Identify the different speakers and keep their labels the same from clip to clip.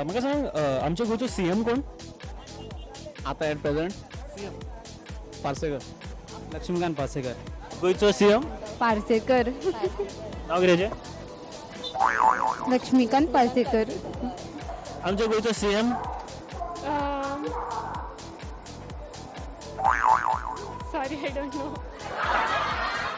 Speaker 1: म्हाका सांग आमच्या गोंयचो सीएम कोण?
Speaker 2: आता ॲट प्रेझेंट पार्सेकर, लक्ष्मीकांत पार्सेकर.
Speaker 1: गोंयचो सीएम
Speaker 3: पार्सेकर.
Speaker 1: नाव कितें
Speaker 3: लक्ष्मीकांत पार्सेकर.
Speaker 1: आमच्या गोंयचो CM
Speaker 4: sorry I don't know.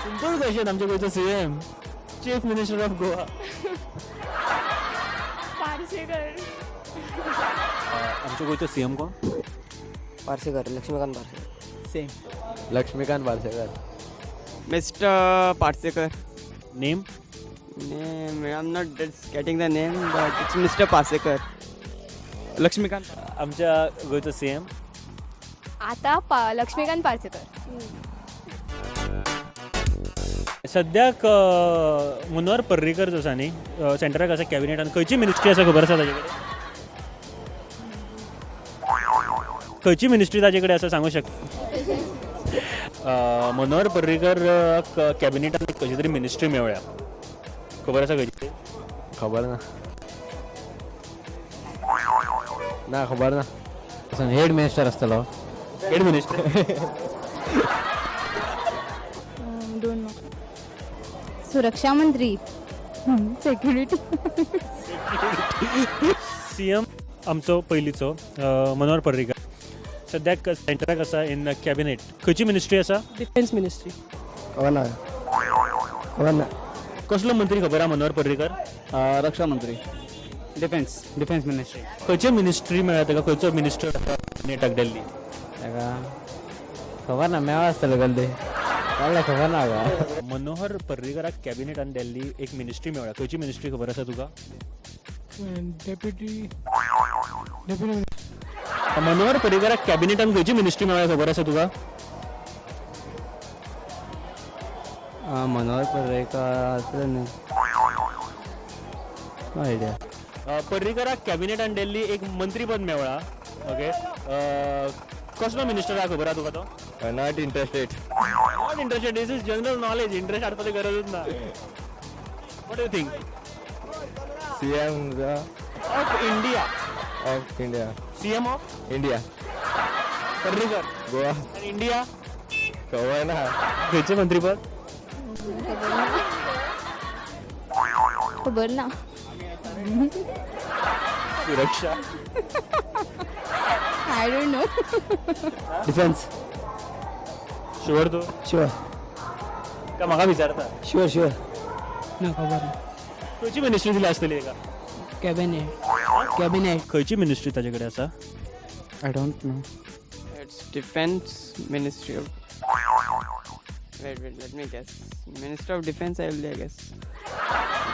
Speaker 1: Simple question. आमच्या गोंयचो CM chief minister of Goa.
Speaker 4: Parsekar.
Speaker 1: आमच्या गोंयचो सीएम कोण?
Speaker 5: Parsekar, Laxmikant Parsekar.
Speaker 2: Same.
Speaker 5: Laxmikant Parsekar.
Speaker 6: Mr. Parsekar.
Speaker 1: Name?
Speaker 6: Name, I'm not just getting the name, but it's Mr. Parsekar.
Speaker 2: Laxmikant.
Speaker 1: आमच्या गोंयचो सीएम
Speaker 3: आता लक्ष्मीकांत पार्सेकर.
Speaker 1: सद्याक मनोहर पर्रीकर जो आसा न्ही सेंटराक आसा कॅबिनेटान, खंयची मिनिस्ट्री आसा खबर आसा ताजे कडेन? खंयची मिनिस्ट्री ताजे कडेन आसा सांगूं शकता? मनोहर पर्रीकर कॅबिनेटान खंयची तरी मिनिस्ट्री मेवळ्या, खबर आसा खंयची?
Speaker 5: खबर ना. ना खबर ना. हेड मिनिस्टर आसतलो.
Speaker 1: Head ministry.
Speaker 3: Don't know. सुरक्षा मंत्री. सेक्युरिटी.
Speaker 1: सीएम आमचो पयलींचो मनोहर पर्रीकर सद्याक सेंटराक आसा इन कॅबिनेट. खंयची मिनिस्ट्री आसा?
Speaker 4: Defence ministry.
Speaker 5: खबर ना. खबर ना.
Speaker 1: कसलो मंत्री खबर आहा मनोहर पर्रीकर?
Speaker 2: रक्षा मंत्री. Defence ministry.
Speaker 1: खंयची मिनिस्ट्री मेळ्ळा ताका? खंयचो मिनिस्टर कॅबिनेटाक दिल्ली?
Speaker 5: ताका खबर ना. मेळ्ळा आसतलो गल्ली. जाल्यार खबर ना म्हाका.
Speaker 1: मनोहर पर्रीकराक कॅबिनेटान दिल्ली एक मिनिस्ट्री मेळ्ळा. खंयची मिनिस्ट्री खबर आसा तुका?
Speaker 2: डेप्युटी.
Speaker 1: मनोहर पर्रीकराक कॅबिनेटान खंयची मिनिस्ट्री मेळ्ळा खबर आसा तुका?
Speaker 5: मनोहर पर्रेकर आसतलो न्ही. No idea.
Speaker 1: पर्रीकराक कॅबिनेटान दिल्ली एक मंत्रीपद मेळ्ळा. ओके. कसलो मिनिस्टर आहा खबर आहा तुका तो?
Speaker 5: Not interested.
Speaker 1: Not interested. This is general knowledge. Interest हाडपाची गरजूच ना. What you think?
Speaker 5: CM
Speaker 1: of India.
Speaker 5: Of India.
Speaker 1: CM of
Speaker 5: India.
Speaker 1: Parrikar.
Speaker 5: Goa.
Speaker 1: आणि इंडिया
Speaker 5: खबर ना.
Speaker 1: खंयचे मंत्रीपद?
Speaker 3: खबर ना.
Speaker 1: सुरक्षा.
Speaker 3: I don't know.
Speaker 5: Defence.
Speaker 1: Sure तू
Speaker 5: शुअर.
Speaker 1: का म्हाका विचारता?
Speaker 5: Sure sure.
Speaker 2: ना खबर ना.
Speaker 1: खंयची मिनिस्ट्री दिली आसतली एका?
Speaker 2: कॅबिनेट.
Speaker 1: खंयची मिनिस्ट्री ताजे कडेन आसा?
Speaker 2: I don't no.
Speaker 6: It's Defense Ministry of. Wait, let me guess. Minister of Defense, I will guess.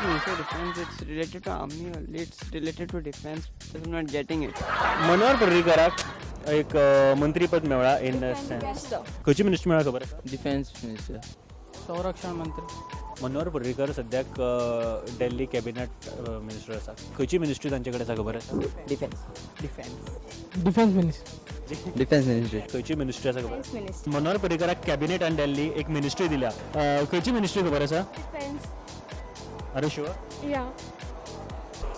Speaker 6: Minister of Defense, it's related to army only. It's related to defense. But I'm not getting it.
Speaker 1: Manohar पर्रीकराक एक मंत्रीपद मेळ्ळा इन खंयची ministry मेळ्ळा खबर आसा?
Speaker 5: Defence minister.
Speaker 2: संरक्षण मंत्री.
Speaker 1: मनोहर पर्रीकर सद्याक दिल्ली कॅबिनेट मिनिस्टर आसा. खंयची मिनिस्ट्री तांचे कडेन आसा खबर आसा?
Speaker 2: Defence minister.
Speaker 5: Defence ministry.
Speaker 1: खंयची मिनिस्ट्री आसा खबर?
Speaker 3: मिनिस्टर.
Speaker 1: मनोहर पर्रीकराक कॅबिनेटान दिल्ली एक मिनिस्ट्री दिल्या. खंयची मिनिस्ट्री खबर आसा?
Speaker 4: Defence.
Speaker 1: Are you sure?
Speaker 4: Yeah.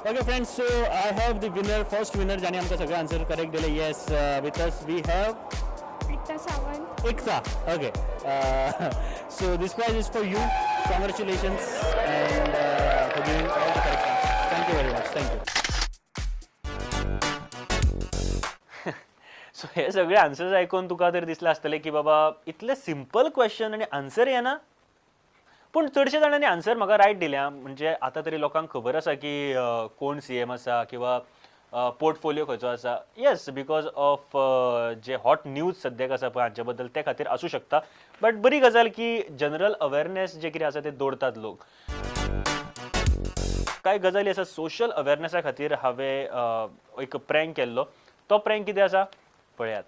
Speaker 1: Okay friends, so I have the winner. First winner ज्याने आमकां सगळे आन्सर करेक्ट दिले. Yes, with us we have
Speaker 4: Ekta Sawant.
Speaker 1: Iksa. Okay. So this prize is for you. Congratulations and for giving all the correct answers. Thank you very much. Thank you. So हे सगळे answers ऐकून तुका तर दिसलं आसतलें की बाबा इतले सिंपल क्वेश्चन आणि आन्सर येना. पूण चडशे जाणांनी आन्सर म्हाका रायट दिल्या. म्हणजे आतां तरी लोकांक खबर आसा की कोण सीएम आसा किंवा पोर्टफोलिओ खंयचो आसा. येस, बिकॉज ऑफ जे हॉट न्यूज सद्याक आसा पळय हाचे बद्दल ते खातीर आसूं शकता. बट बरी गजाल की जनरल अवेरनेस जे कितें आसा ते दवरतात लोक. कांय गजाली आसा सोशल अवेरनेसा खातीर हांवें एक प्रँक केल्लो. तो प्रँक कितें आसा पळयात.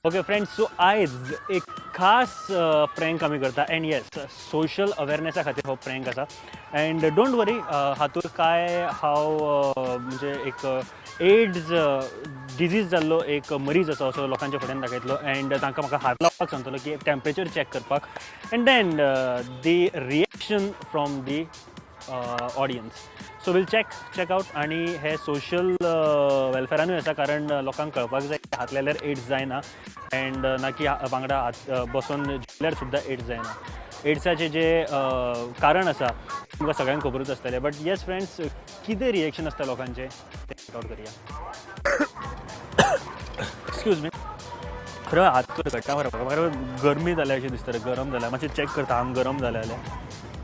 Speaker 1: ओके फ्रेंड्स, सो आयज एक खास प्रँक आमी करता. एंड येस, सोशल अवेरनेसा खातीर हो प्रँक आसा. एंड डोंट वरी, हातूंत काय हांव म्हणजे एक एड्स डिजीज जाल्लो एक मरीज आसा असो लोकांच्या फुड्यान दाखयतलो. एंड तांकां म्हाका हात लावपाक सांगतलो की टेम्परेचर चॅक करपाक. And then the reaction from the audience. So we'll check out. आणि हे सोशल वेलफेरानूय आसा, कारण लोकांक कळपाक जाय हातल्याल्यार एड्स जायना, अँड ना की वांगडा बसून जेवल्यार सुद्दां एड्स जायना. एड्साचें जे कारण आसा तुमकां सगळ्यांक खबरूच आसतलें. बट येस फ्रेंड्स, कितें रिएक्शन आसता लोकांचें तें चेक आउट करुया. एक्सक्यूज मी, खरं हात घट्टा मारप म्हाका गरमी जाल्या अशें दिसता रे, गरम जाला. मातशें चॅक करता, आंग गरम जालें जाल्यार.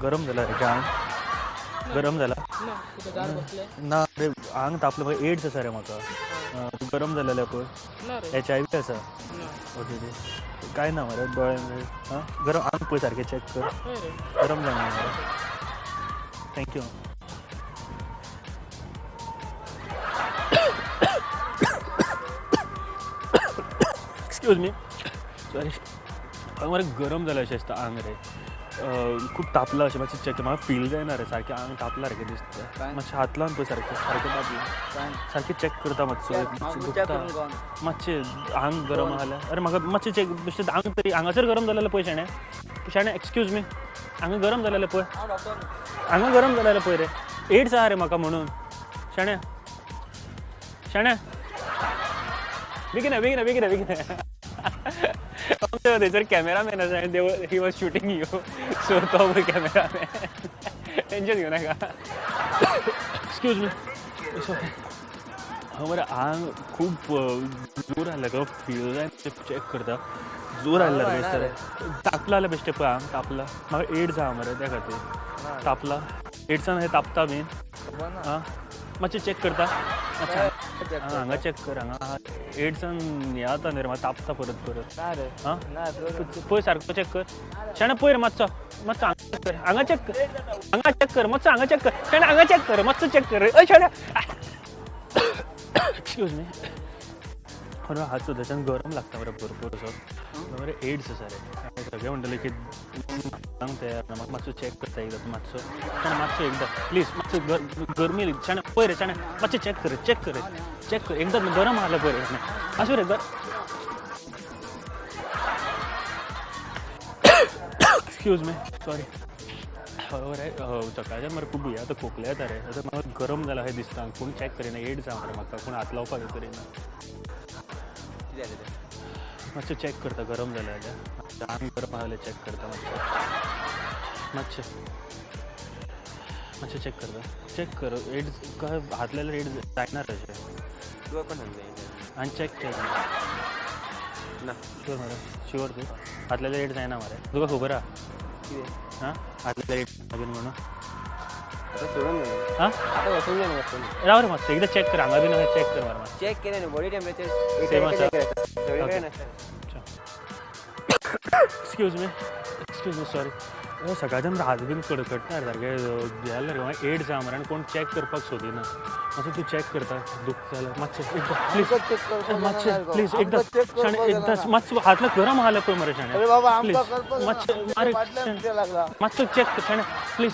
Speaker 1: गरम जाला रे आंग, गरम जाला ना रे, आंग तापलें. म्हाका एड्स आसा रे म्हाका. गरम जालेलें पळय, HIV आसा. ओके काय ना मरे, दोळे हां गरम आंग पळय सारकें चॅक कर. गरम जालें मरे. थँक्यू. Excuse me, sorry. मरे गरम जालें अशें दिसता आंग रे. खूब तापलां अशें. मातशें चॅक, म्हाका फील जायना रे सारकें आंग तापलां सारकें दिसता. मातशें हात लावन पळय सारकें तापलां. सारकें चॅक करता मातसो. मातशें आंग गरम आसलें. अरे म्हाका मातशें चॅक बेश्टें आंग तरी हांगासर गरम जालेलें पळय शाणे. एक्सक्यूज मी, हांगा गरम जालेलें पळय. हांगा गरम जालेलें पळय रे. एड्स आहा रे म्हाका म्हणून. शाण्या बेगिना. आमच्या थंयसर कॅमेरामॅन आसा, आनी he was shooting you. So तो पळय कॅमेरामॅन. टेन्शन घेवं नाका. Excuse me, sorry. मरे आंग खूब जोर आसलें गो. फील जाय चॅक करता. जोर आसलें रे दिसता रे. तापला जाल्यार बेश्टें पळय आंग तापला. म्हाका एड्स आहा मरे त्या खातीर. तापला. एड्सान हें तापता बीन. हां मातशें चॅक करता. हांगा चॅक कर. हांगा एड्सान हें जाता न्ही रे, म्हाका तापता परत. हां पळय सारको चॅक कर. शाण्या पळय रे मातसो हांगा चॅक कर. हांगा चॅक कर. हांगा चॅक कर मातसो. हांगा चॅक कर. शाण्या हांगा चॅक कर. मातसो चॅक कर रे. अय शाण्या. Excuse me. खरो हात सुद्दाच्यान गरम लागता मरे भरपूर असो. मरे एड्स आसा रे. सगळे म्हणटले की सांग तयार ना. म्हाका मातसो चॅक करता एकदां तूं मातसो. शाण्या मातसो एकदां प्लीज. मातसो गरमी. शाण्या पळय रे. शाण्या मातशें चॅक कर. चॅक कर एकदां. गरम आसलें पळय रे. आसूं रे. Excuse me, sorry. बरोबर आहे. सकाळच्यान मरे खूब आतां खोकले येता रे. आतां म्हाका गरम जाला अशें दिसता. कोण चॅक करिना. एड्स आहा मरे म्हाका. कोण हात लावपाक करिना. मातशें चॅक करता गरम जालें जाल्यार. आंग गरम आसलें चॅक करता मातशें चॅक करता. चॅक कर. एड्स काय हात लायल्यार एड्स जायना तशें. आनी चॅक ना. शुअर मरे, शुअर तूं हात लायल्यार एड्स जायना मरे. तुका खबर आहा हां हात लायल्यार एड्स बीन म्हणून. हां राव रे मातसो एकदां चॅक कर. हांगा बीन चॅक कर मरे. मातसो
Speaker 6: चेक केलें बॉडी टेम्परेचर
Speaker 1: सेम आसा.
Speaker 6: सेम.
Speaker 1: Excuse me, sorry. सकाळच्यान हात बीन कडकडटा सारकें जाल्यार म्हाका एड्स आहा मरे. आनी कोण चॅक करपाक सोदिना. मातसो तूं चॅक करता दुख जाल्यार मातशें एकदां प्लीज. मातशें प्लीज एकदां. शाण्या एकदां मातसो हात गरम आसलें पळय मरे शाण्या. प्लीज मातशें. अरे मातसो चॅक कर शाण्या प्लीज.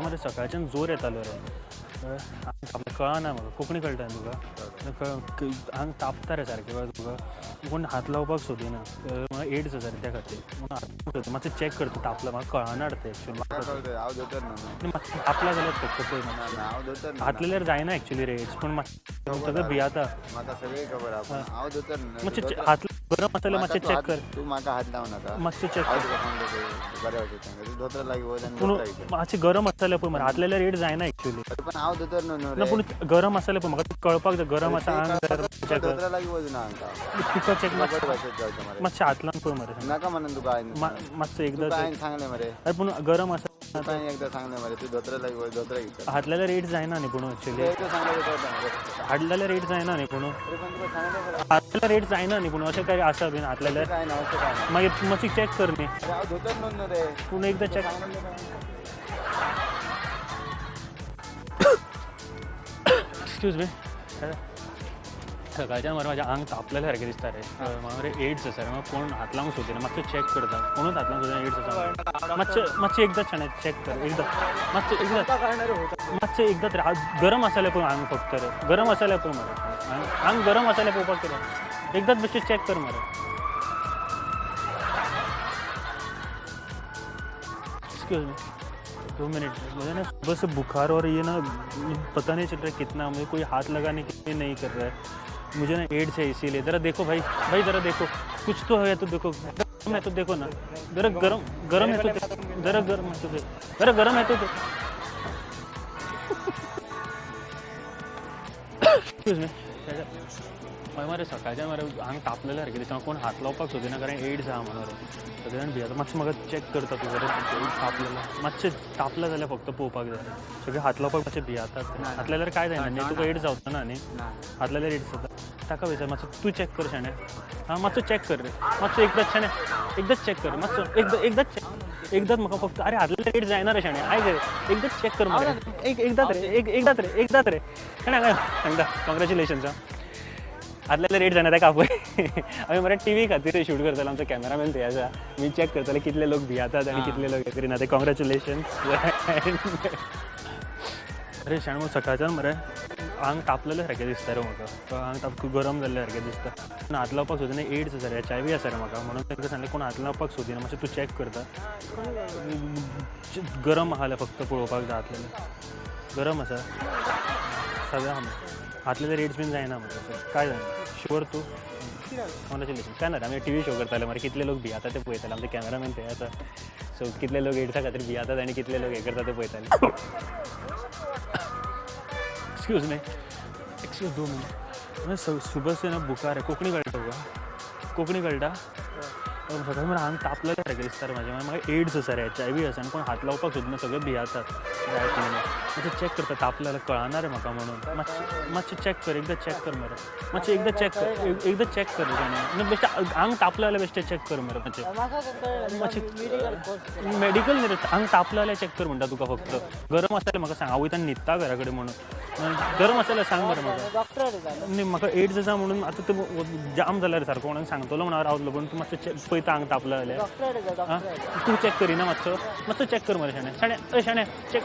Speaker 1: मरे सकाळच्यान जोर येतालो रे. कळना म्हाका. कोंकणी कळटा तुका. आंग तापता रे सारकें तुका. कोण हात लावपाक सोदिना. म्हाका एड्स आसा रे त्या खातीर. मातशें चॅक करता. तापला म्हाका कळना रे तें एक्चुअली. तापला जाल्यार फक्त पळय हात लायल्यार जायना एक्चुअली रे एड्स. पूण सगळें भियाता. मातशें हात गरम आसल्यार मातशें चॅक कर. मातशें चॅक कर. पूण मातशें गरम आसल्यार पळय मरे. हात लायल्यार एड्स जायना एक्चुअली. ना पूण गरम आसल्यार पळय म्हाका कळपाक जाय. गरम आसा आंग चॅक कर. तुका चॅक मातशें हात लावन पळय मरे. मातसो एकदां. अरे पूण गरम आसा. हात लायल्यार एड्स जायना न्ही पूण एक्चुअली. हात लायल्यार एड्स जायना न्ही पूण. हात लायल्यार एड्स जायना न्ही पूण अशें काय आसा बीन हात लायल्यार. मागीर मातशें चॅक कर न्ही. पूण एकदां चॅक. Excuse me. सकाळच्यान मरे म्हाज्या आंग तापलेले सारकें दिसता रे म्हाका रे एड्स आसा रे म्हाका कोण हात लावंक सोदिना मातसो चॅक करता कोणूच हात लावंक सोदिना एड्स आसा मातशें एकदां शाणे चॅक कर एकदां मातशें एकदां रे गरम आसलें पळय आंग फक्त रे गरम आसलें पळय मरे आंग गरम आसलें पळोवपाक कितें एकदांच बेश्टें चॅक कर मरे एक्सक्यूज मी 2 मिनट मुझे ना सुबह से बुखार और ये ना पता नहीं चल रहा है कितना मुझे कोई हाथ लगाने के लिए नहीं कर रहा है मुझे ना एड्स है इसीलिए ज़रा देखो भाई ज़रा देखो कुछ तो है तो देखो गरम है तो देखो ना ज़रा गरम है तो ज़रा गरम है तो ज़रा गरम है तो एक्सक्यूज मी मारे सकाळच्यान मारे आंग तापलेलें सारकें दिसता कोण हात लावपाक सोदिना कारण एड्स आहा म्हणून सगळे जाण भियेता मातशें म्हाका चॅक करता तूं जरा तापलेलें मातशें तापलें जाल्यार फक्त पळोवपाक जाय सगळे हात लावपाक मातशें भियातात हात लायल्यार काय जायना न्ही तुका एड्स जावचो ना न्ही हात लायल्यार एड्स जाता ताका विचार मातसो तूं चॅक कर शाणे हां मातसो चॅक कर रे मातसो एकदांच शाणे एकदांच चॅक कर मातसो एकदांच चॅक एकदांच म्हाका फक्त अरे हात लायल्यार एड्स जायना रे शाणे आयक रे एकदांच चॅक कर मरे एकदांच रे शाणे हांगा सांगता कॉंग्रॅच्युलेशन्स आदल्या रेट जाणार का पळय आमी मरे टीव्ही खातीर शूट करतालो आमचो कॅमेरामॅन थंय आसा मी चॅक करताले कितले लोक भियातात आनी कितले लोक हे करिना ते कॉंग्रॅच्युलेशन्स अरे शाण मग सकाळच्यान मरे आंग तापलेलें सारकें दिसता रे म्हाका आंग ताप गरम जाल्लें सारकें दिसता पूण हात लावपाक सोदिना एड्स आसा रे HIV आसा रे म्हाका म्हणून तांकां सांगलें कोण हात लावपाक सोदिना मातशें तूं चॅक करता गरम आहा जाल्यार फक्त पळोवपाक जाय हातलेलें गरम आसा सगळें हातलेले रेट्स बीन जायना म्हाका काय जायना शुअर तू कॉंग्रॅच्युलेशन काय ना आमी टीव्ही शो करताले मरे कितले लोक भियाता ते पळयताले आमचे कॅमेरामॅन थंय आसा सो कितले लोक एड्सा खातीर भियातात आनी कितले लोक हे करता ते पळयताले एक्सक्यूज मी 2 मिनट सुबह से ना बुखार आहे कोंकणी कळटा तुका कोंकणी कळटा सकाळी मला आंग तापलेलें सारकें दिसता रे म्हाका एड्स आसा रे HIV आसा आनी कोण हात लावपाक सोदिना सगळे भियातात मातशें चॅक करता तापलेलें कळना रे म्हाका म्हणून मातशें चॅक कर एकदां चॅक कर मरे मातशें एकदां चॅक कर रे बेश्टें आंग तापलें जाल्यार बेश्टें चॅक कर मरे मातशें मेडिकल न्ही रे आंग तापलें जाल्यार चॅक कर म्हणटा तुका फक्त गरम आसल्यार म्हाका सांग हांव वयता न्हिदता घरा कडेन म्हणून गरम आसल्यार सांग मरे म्हाका न्ही म्हाका एड्स आसा म्हणून आतां तो जाम जाल्यार सारको कोणाक सांगतलो म्हणून हांव रावतलो पूण तूं मातशें पळयता आंग तापलें जाल्यार तूं चॅक करिना मातसो चॅक कर मरे शाणे चॅक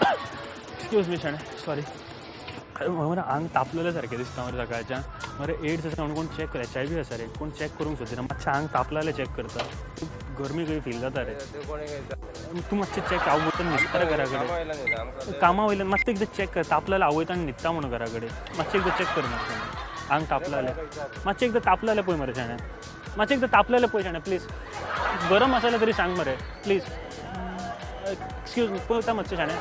Speaker 1: एक्सक्यूज मी शाणे सॉरी मरे आंग तापलेलें सारकें दिसता मरे सकाळच्यान मरे एड्स आसा म्हणून कोण चॅक कर HIV आसा रे कोण चॅक करूंक सोदिना मातशें आंग तापलें जाल्यार चॅक करता गरमी खंय फील जाता रे तूं मातशें चॅक हांव वयता न्हिदता रे घरा कडेन कामा वयल्यान मातशें एकदां चॅक कर तापलें जाल्यार हांव वयता आनी न्हिदता म्हणून घरा कडेन मातशें एकदां चॅक कर मरे आंग तापलें जाल्यार मातशें एकदां तापलें जाल्यार पळय मरे शाणे मातशें एकदां तापलें जाल्यार पळय शाणे प्लीज गरम आसा जाल्यार तरी सांग मरे प्लीज एक्सक्यूज मी पळयता मातशें शाणे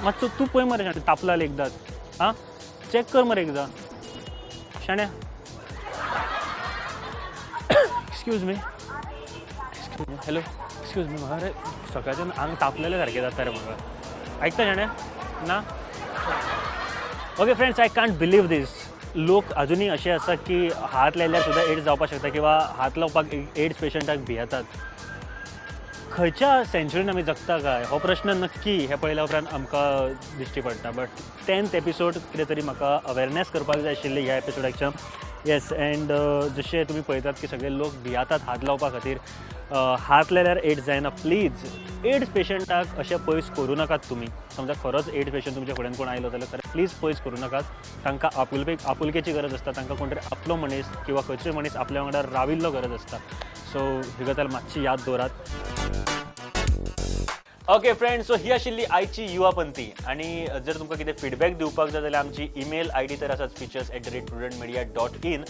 Speaker 1: मातसो तूं पळय मरे शाणे तापलें जाल्यार एकदांच हां चॅक कर मरे एकदां शाण्या excuse me hello excuse me म्हाका रे सकाळच्यान आंग तापलेलें सारकें जाता रे म्हाका आयकता शाण्या ना okay friends I can't believe these लोक अजूनही असे आसा की हात लायल्यार सुद्दां एड्स जावपाक शकता किंवा हात लावपाक एड्स पेशंटाक भियेतात खंयच्या सेंच्युरीन आमी जगता काय हो प्रश्न नक्की हे पळयल्या उपरांत आमकां दिश्टी पडटा बट 10th एपिसोड कितें तरी म्हाका अवेरनेस करपाक जाय आशिल्ली ह्या एपिसोडाच्या येस एंड जशें तुमी पळयतात की सगळे लोक भियातात हात लावपा खातीर हात लायल्यार एड्स जायना प्लीज एड्स पेशंटाक अशें पयस करूं नाकात तुमी समजा खरोच एड्स पेशंट तुमच्या फुड्यान कोण आयलो जाल्यार खरें प्लीज पयस करूं नाकात तांकां आपुलकेची गरज आसता तांकां कोण तरी आपलो मनीस किंवा खंयचोय मनीस आपल्या वांगडा राविल्लो गरज आसता सो ही गजाल मातशी याद दवरात ओके फ्रेंड्स सो ही आशिल्ली आयची युवापंथी आणि जर तुमकां कितें फीडबॅक दिवपाक जाय जाल्यार आमची ईमेल आयडी तर आसाच features@prudentmedia.in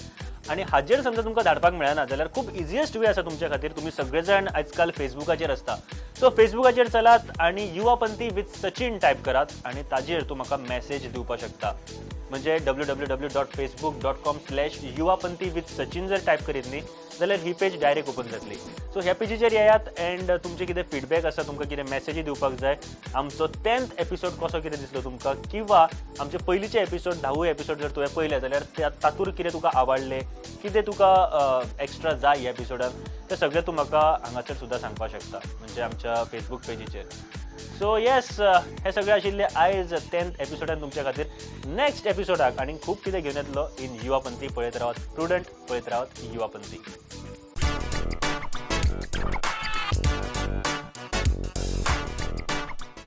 Speaker 1: आणि हाजेर समजा तुमकां धाडपाक मेळना जाल्यार खूब इजिएस्ट वे आसा तुमच्या खातीर तुमी सगळे जाण आजकाल फेसबुकाचेर आसता सो फेसबुकाचेर चलात आणि युवापंथी विथ सचिन टायप करात आणि ताजेर तूं म्हाका मॅसेज दिवपाक शकता म्हणजे www.facebook.com/युवापंथी विथ सचिन जर टायप करीत न्ही जाल्यार ही पेज डायरेक्ट ओपन जातली सो ह्या पेजीचेर येयात एंड तुमचे कितें फीडबॅक आसा तुमकां कितें मॅसेजी दिवपाक जाय आमचो 10th एपिसोड कसो कितें दिसलो तुमकां किंवा आमचे पयलींचे एपिसोड 10वे एपिसोड जर तुवें पळयले जाल्यार तातूंत कितें तुका आवडलें कितें तुका एक्स्ट्रा जाय ह्या एपिसोडान तें सगळें तूं म्हाका हांगासर सुद्दां सांगपाक शकता म्हणजे आमच्या फेसबूक पेजीचेर सो येस हे सगळे आशिल्ले आयज 10th एपिसोडान तुमच्या खातीर. नेक्स्ट एपिसोडाक आनी खूब कितें घेवन येतलो इन युवापंथी. पळयत रावत प्रुडंट, पळयत रावत युवापंथी.